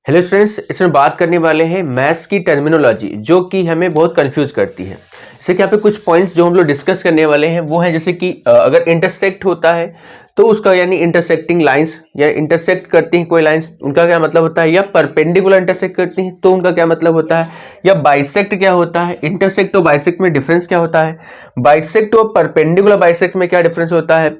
Hello students, इसमें बात करने वाले हैं मैथ्स की टर्मिनोलॉजी जो कि हमें बहुत कंफ्यूज करती है। जैसे कि यहाँ पे कुछ पॉइंट्स जो हम लोग डिस्कस करने वाले हैं वो है जैसे कि अगर इंटरसेक्ट होता है तो उसका यानी इंटरसेक्टिंग लाइंस या इंटरसेक्ट करती हैं कोई लाइंस, उनका क्या मतलब होता है, या परपेंडिकुलर इंटरसेक्ट करती हैं तो उनका क्या मतलब होता है, या बाइसेक्ट क्या होता है, इंटरसेक्ट और बाइसेक्ट में डिफरेंस क्या होता है, बाइसेक्ट और परपेंडिकुलर बाइसेक्ट में क्या डिफरेंस होता है,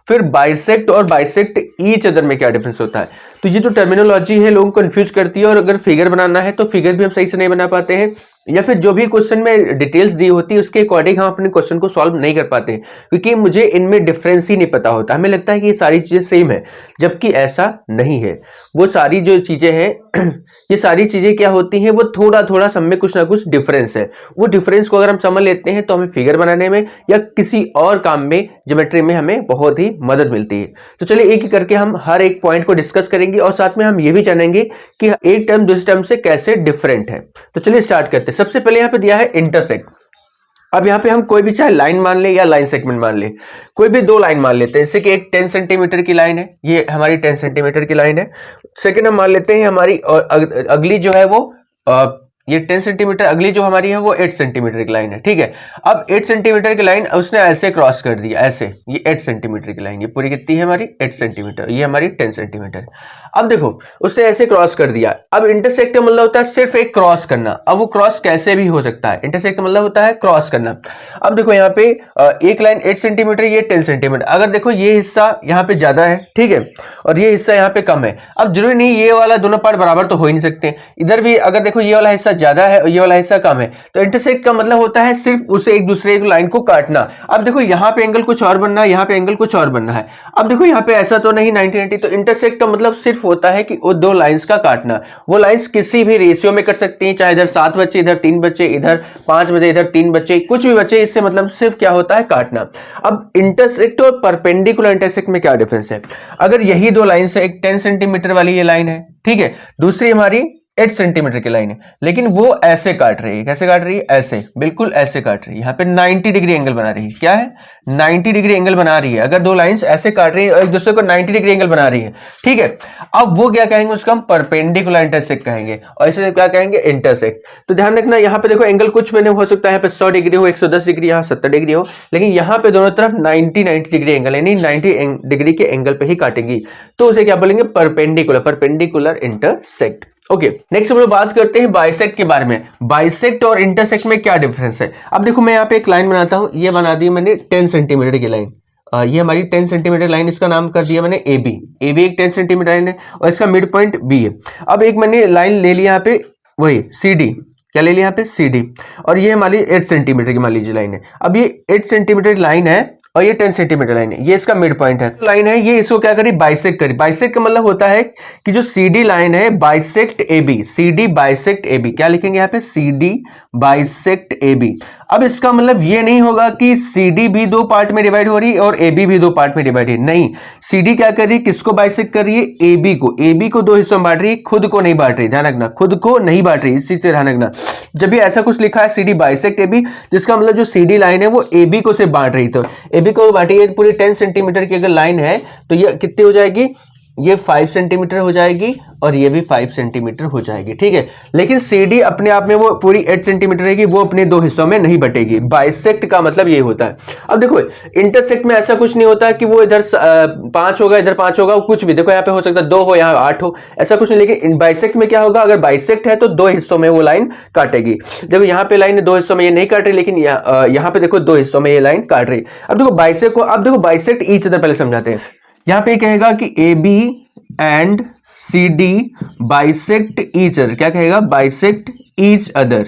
फिर बाइसेक्ट और बाइसेक्ट ईच अदर में क्या डिफरेंस होता है। तो ये जो टर्मिनोलॉजी है लोगों को कंफ्यूज करती है, और अगर फिगर बनाना है तो फिगर भी हम सही से नहीं बना पाते हैं, या फिर जो भी क्वेश्चन में डिटेल्स दी होती है उसके अकॉर्डिंग हम अपने क्वेश्चन को सॉल्व नहीं कर पाते हैं, क्योंकि मुझे इनमें डिफरेंस ही नहीं पता होता। हमें लगता है कि ये सारी चीजें सेम है, जबकि ऐसा नहीं है। वो सारी जो चीजें हैं ये सारी चीजें क्या होती हैं, वो थोड़ा थोड़ा सब में कुछ ना कुछ डिफरेंस है। वो डिफरेंस को अगर हम समझ लेते हैं तो हमें फिगर बनाने में या किसी और काम में, ज्योमेट्री में हमें बहुत ही मदद मिलती है। तो चलिए एक एक करके हम हर एक पॉइंट को डिस्कस करेंगे, और साथ में हम ये भी जानेंगे कि एक टर्म दूसरे टर्म से कैसे डिफरेंट है। तो चलिए स्टार्ट करते हैं। सबसे पहले यहाँ पे दिया है इंटरसेक्ट। अब यहाँ पे हम कोई भी चाहे लाइन मान ले या लाइन सेगमेंट मान ले, कोई भी दो लाइन मान लेते हैं। जैसे कि एक 10 सेंटीमीटर की लाइन है, ये हमारी 10 सेंटीमीटर की लाइन है। सेकंड हम मान लेते हैं हमारी और अगली जो है वो ये 10 सेंटीमीटर, अगली जो हमारी है वो 8 सेंटीमीटर की लाइन है। ठीक है, अब 8 सेंटीमीटर की लाइन उसने ऐसे क्रॉस कर दिया, ऐसे। ये 8 सेंटीमीटर की लाइन, ये पूरी कितनी है हमारी 8 सेंटीमीटर, ये हमारी 10 सेंटीमीटर। अब देखो उसने ऐसे क्रॉस कर दिया। अब इंटरसेक्ट का मतलब होता है सिर्फ एक क्रॉस करना। अब वो क्रॉस कैसे भी हो सकता है, इंटरसेक्ट का मतलब होता है क्रॉस करना। अब देखो यहाँ पे एक लाइन 8 सेंटीमीटर, ये 10 सेंटीमीटर। अगर देखो ये हिस्सा यहाँ पे ज्यादा है, ठीक है, और ये हिस्सा यहाँ पे कम है। अब जरूरी नहीं ये वाला दोनों पार्ट बराबर तो हो ही नहीं सकते। इधर भी अगर देखो ये वाला हिस्सा ज्यादा है और ये वाला हिस्सा कम है, तो इंटरसेक्ट का मतलब होता है सिर्फ उसे एक दूसरे लाइन को काटना। अब देखो यहाँ पे एंगल कुछ और बनना है, यहाँ पे एंगल कुछ और बनना है। अब देखो यहाँ पे ऐसा तो नहीं 90-90, तो इंटरसेक्ट का मतलब सिर्फ होता है कि वो दो लाइंस का काटना। वो लाइंस किसी भी रेशियो में कट सकती हैं, चाहे इधर 7 बच्चे, इधर 3 बच्चे, इधर 5 बच्चे, इधर 3 बच्चे, कुछ भी बच्चे। इससे मतलब सिर्फ क्या होता है, काटना। अब इंटरसेक्ट और परपेंडिकुलर इंटरसेक्ट में क्या डिफरेंस है। अगर यही दो लाइंस है, एक 10 सेंटीमीटर वाली ये लाइन है, ठीक है, दूसरी हमारी 8 सेंटीमीटर की लाइन है, लेकिन वो ऐसे काट रही है। कैसे काट रही है, ऐसे, बिल्कुल ऐसे काट रही है। यहाँ पे 90 डिग्री एंगल बना रही है। क्या है, 90 डिग्री एंगल बना रही है। अगर दो लाइंस ऐसे काट रही है और एक दूसरे को 90 डिग्री एंगल बना रही है, ठीक है, अब वो क्या कहेंगे, उसको हम परपेंडिकुलर इंटरसेक्ट कहेंगे, और इसे क्या कहेंगे, इंटरसेक्ट। तो ध्यान रखना, यहाँ पे देखो एंगल कुछ मैंने हो सकता है यहाँ पे 100 डिग्री हो, 110 डिग्री, यहाँ 70 डिग्री हो, लेकिन यहाँ पे दोनों तरफ 90 डिग्री एंगल, यानी 90 डिग्री के एंगल पे ही काटेगी। तो उसे क्या बोलेंगे, परपेंडिकुलर इंटरसेक्ट। ओके, नेक्स्ट हम लोग बात करते हैं बाइसेक्ट के बारे में। बाइसेक्ट और इंटरसेक्ट में क्या डिफरेंस है। अब देखो मैं यहाँ पे एक लाइन बनाता हूँ, ये बना दी मैंने 10 सेंटीमीटर की लाइन। ये हमारी 10 सेंटीमीटर लाइन, इसका नाम कर दिया मैंने ए बी। ए बी एक 10 सेंटीमीटर लाइन है और इसका मिड पॉइंट बी है। अब एक मैंने लाइन ले लिया यहाँ पे, वही सी डी। क्या ले लिया यहाँ पे, सी डी, और ये हमारी 8 सेंटीमीटर की मान लीजिए लाइन है। अब ये 8 सेंटीमीटर लाइन है और ये 10 सेंटीमीटर लाइन है, ये इसका मिड पॉइंट है, लाइन है। ये इसको क्या करी, बाइसेक्ट करी। बाइसेक्ट का मतलब होता है कि जो सीडी लाइन है bisect A B, CD bisect A B. क्या लिखेंगे यहाँ पे, सीडी बाइसेक्ट ए बी। अब इसका मतलब ये नहीं होगा कि सीडी भी दो पार्ट में डिवाइड हो रही है और ए बी भी दो पार्ट में डिवाइड है, नहीं। सीडी क्या कर रही है, किसको बाइसेक्ट कर रही है, ए बी को। ए बी को दो हिस्सों में बांट रही है, खुद को नहीं बांट रही। ध्यान रखना, खुद को नहीं बांट रही, इस चीज से ध्यान रखना। जब भी ऐसा कुछ लिखा है सीडी बाइसेक्ट ए बी, जिसका मतलब जो सीडी लाइन है वो ए बी को से बांट रही, तो ए बी को बांटी है। पूरी 10 सेंटीमीटर की अगर लाइन है तो ये कितनी हो जाएगी, ये 5 सेंटीमीटर हो जाएगी और ये भी 5 सेंटीमीटर हो जाएगी, ठीक है। लेकिन सीडी अपने आप में वो पूरी 8 सेंटीमीटर है कि वो अपने दो हिस्सों में नहीं बटेगी। बाइसेक्ट का मतलब ये होता है। अब देखो इंटरसेक्ट में ऐसा कुछ नहीं होता कि वो इधर 5 होगा, इधर 5 होगा, कुछ भी। देखो यहाँ पे हो सकता है 2 हो, यहाँ 8 हो, ऐसा कुछ नहीं। लेकिन बाइसेक्ट में क्या होगा, अगर बाइसेक्ट है तो दो हिस्सों में वो लाइन काटेगी। देखो यहाँ पे लाइन दो हिस्सों में ये नहीं काट रही, लेकिन यहाँ पे देखो दो हिस्सों में ये लाइन काट रही। अब देखो बाइसेक्ट को, अब देखो बाइसेक्ट ईच अदर पहले समझाते हैं। यहाँ पे कहेगा कि A B and C D bisect each other. क्या कहेगा, बाइसेक्ट ईच अदर,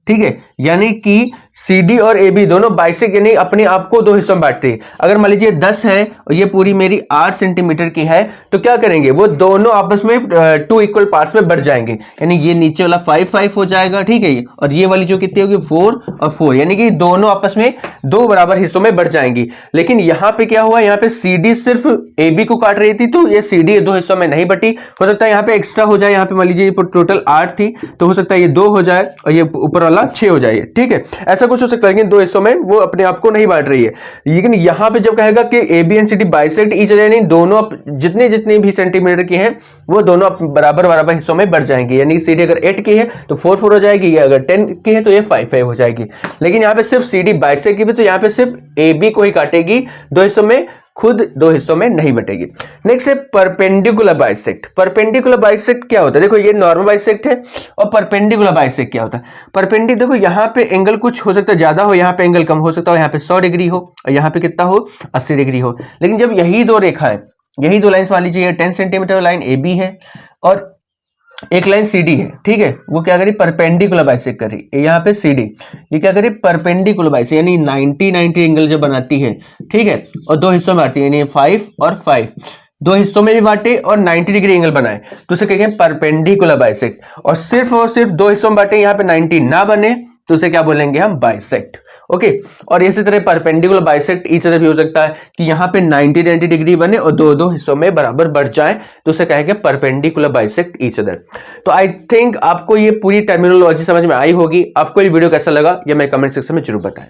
ठीक है। यानी कि CD और AB दोनों बाइसेक्ट, यानी अपने आप को दो हिस्सों में बांटते हैं। अगर मान लीजिए 10 है और ये पूरी मेरी 8 सेंटीमीटर की है, तो क्या करेंगे, वो दोनों आपस में 2 इक्वल पार्ट्स में बढ़ जाएंगे। यानी ये नीचे वाला 5-5 हो जाएगा, ठीक है, और ये वाली जो कितनी होगी 4 और 4, यानी कि दोनों आपस में दो बराबर हिस्सों में बढ़ जाएंगी। लेकिन यहाँ पे क्या हुआ, यहाँ पे CD सिर्फ AB को काट रही थी, तो ये CD दो हिस्सों में नहीं बटी। हो सकता है यहाँ पे एक्स्ट्रा हो जाए, यहाँ पे मान लीजिए टोटल 8 थी, तो हो सकता है ये 2 हो जाए और ये ऊपर वाला 6 हो जाए। चाहिए, ठीक है। ऐसा कुछ हो सकता है, लेकिन दो हिस्सों में वो अपने आप को नहीं बांट रही है। लेकिन यहां पे जब कहेगा कि A B and C D bisect each other, यानी दोनों जितने जितने भी सेंटीमीटर की हैं वो दोनों बराबर बराबर हिस्सों में बढ़ जाएंगे। यानी सी डी अगर 8 की है तो 4 4 हो जाएगी, या अगर 10 की है तो ये 5 5 हो जाएगी। लेकिन यहाँ पे सिर्फ सी डी बाइसेक्ट की भी, तो यहाँ पे सिर्फ ए बी को ही काटेगी, दो हिस्सों में, खुद दो हिस्सों में नहीं बटेगी। नेक्स्ट है परपेंडिकुलर बाइसेक्ट। परपेंडिकुलर बाइसेक्ट क्या होता है? देखो ये नॉर्मल बाइसेक्ट है, और परपेंडिकुलर बाइसेक्ट क्या होता है? परपेंडिकुलर, देखो यहाँ पे एंगल कुछ हो सकता है ज्यादा हो, यहाँ पे एंगल कम हो सकता हो, यहाँ पे 100 डिग्री हो और यहाँ पे कितना हो, 80 डिग्री हो। लेकिन जब यही दो रेखाएं, यही दो लाइन्स मान लीजिए 10 सेंटीमीटर लाइन ए बी है और एक लाइन सी डी है, ठीक है, वो क्या करी, परपेंडिकुलर बाइसेक्ट करी। यहाँ पे सी डी, ये क्या करी, परपेंडिकुलर बाइसेक्ट, यानी 90 एंगल जो बनाती है, ठीक है, और दो हिस्सों में आती है, यानी 5 और 5 दो हिस्सों में भी बांटे और 90 डिग्री एंगल बनाए, तो उसे कहेंगे परपेंडिकुलर बाइसेक्ट। और सिर्फ दो हिस्सों में बांटे, यहाँ पे 90 ना बने, तो उसे क्या बोलेंगे हम, बाइसेक्ट। ओके, और इसी तरह परपेंडिकुलर बाइसेक्ट ईच अदर भी हो सकता है कि यहाँ पे 90 डिग्री बने और दो दो हिस्सों में बराबर बढ़ जाए, तो उसे कहेंगे परपेंडिकुलर बाइसेक्ट ईच अदर। तो आई थिंक आपको ये पूरी टर्मिनोलॉजी समझ में आई होगी। आपको ये वीडियो कैसा लगा ये मैं कमेंट सेक्शन में जरूर बताएं।